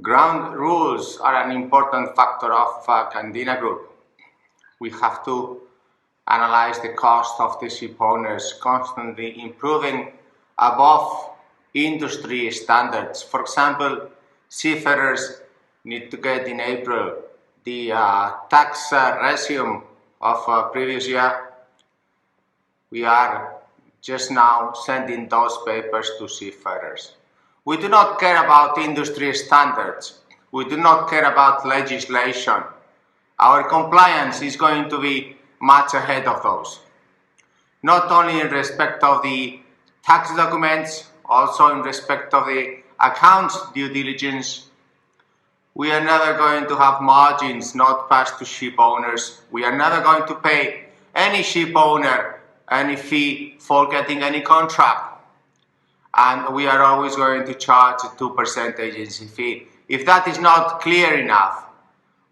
Ground rules are an important factor of Candina Group. We have to analyze the cost of the ship owners, constantly improving above industry standards. For example, seafarers need to get in April the tax resume of previous year. We are just now sending those papers to seafarers. We do not care about industry standards. We do not care about legislation. Our compliance is going to be much ahead of those. Not only in respect of the tax documents, also in respect of the accounts due diligence. We are never going to have margins not passed to ship owners. We are never going to pay any ship owner any fee for getting any contract. And we are always going to charge a 2% agency fee. If that is not clear enough,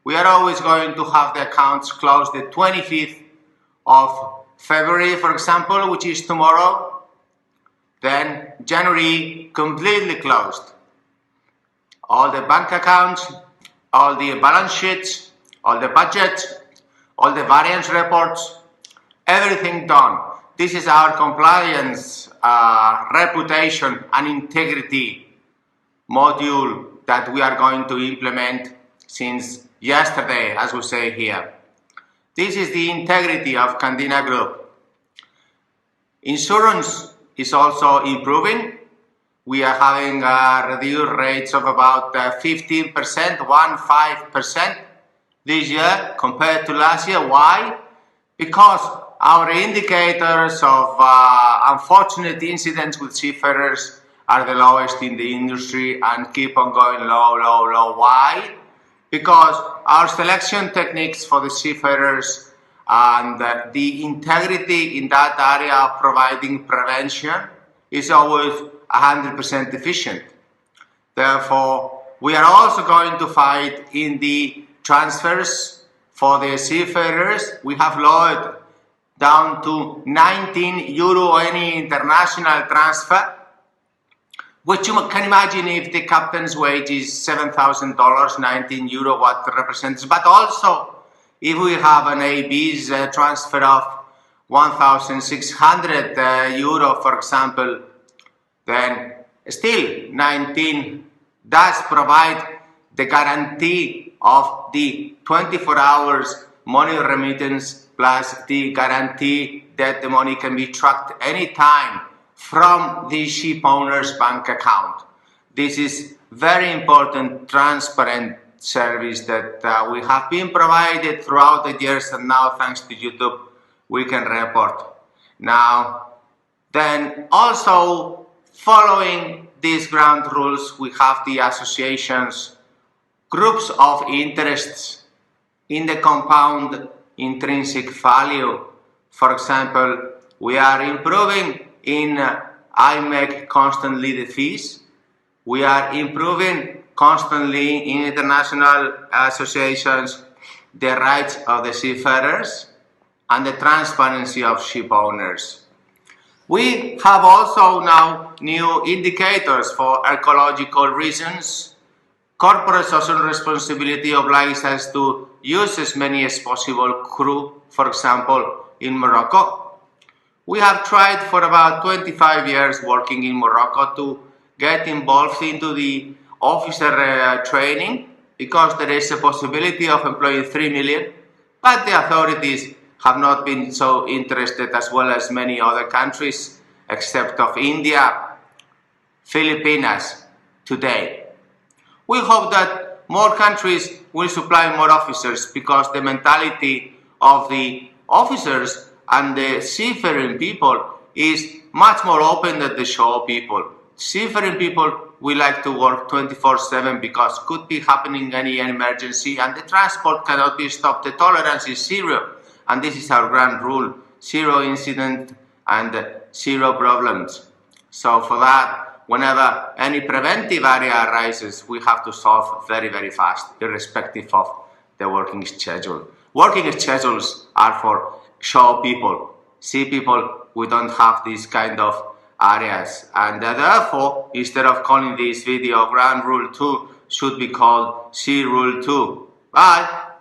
we are always going to have the accounts closed the 25th of February, for example, which is tomorrow. Then January completely closed. All the bank accounts, all the balance sheets, all the budgets, all the variance reports, everything done. This is our compliance, reputation and integrity module that we are going to implement since yesterday, as we say here. This is the integrity of Candina Group. Insurance is also improving. We are having reduced rates of about 15%, 15% this year compared to last year. Why? Because our indicators of unfortunate incidents with seafarers are the lowest in the industry and keep on going low, low, low. Why? Because our selection techniques for the seafarers and the integrity in that area of providing prevention is always 100% efficient. Therefore, we are also going to fight in the transfers for the seafarers. We have lowered down to 19 euro any international transfer, which you can imagine if the captain's wage is $7,000, 19 euro what represents. But also, if we have an AB's transfer of 1,600 euro, for example, then still 19 does provide the guarantee of the 24 hours money remittance plus the guarantee that the money can be tracked anytime from the ship owner's bank account. This is very important, transparent service that we have been provided throughout the years, and now thanks to YouTube we can report. Now, then also following these ground rules, we have the associations, groups of interests in the compound intrinsic value. For example, we are improving in IMEC constantly the fees. We are improving constantly in international associations the rights of the seafarers and the transparency of ship owners. We have also now new indicators for ecological reasons. Corporate social responsibility obliges us to use as many as possible crew, for example, in Morocco. We have tried for about 25 years working in Morocco to get involved into the officer training because there is a possibility of employing 3 million, but the authorities have not been so interested, as well as many other countries except of India, Philippines today. We hope that more countries will supply more officers because the mentality of the officers and the seafaring people is much more open than the shore people. Seafaring people we like to work 24/7 because could be happening any emergency and the transport cannot be stopped. The tolerance is zero, and this is our grand rule: zero incident and zero problems. So for that, whenever any preventive area arises, we have to solve very, very fast, irrespective of the working schedule. Working schedules are for shore people. Sea people, we don't have these kind of areas, and therefore, instead of calling this video ground rule 2 should be called C rule 2. Bye.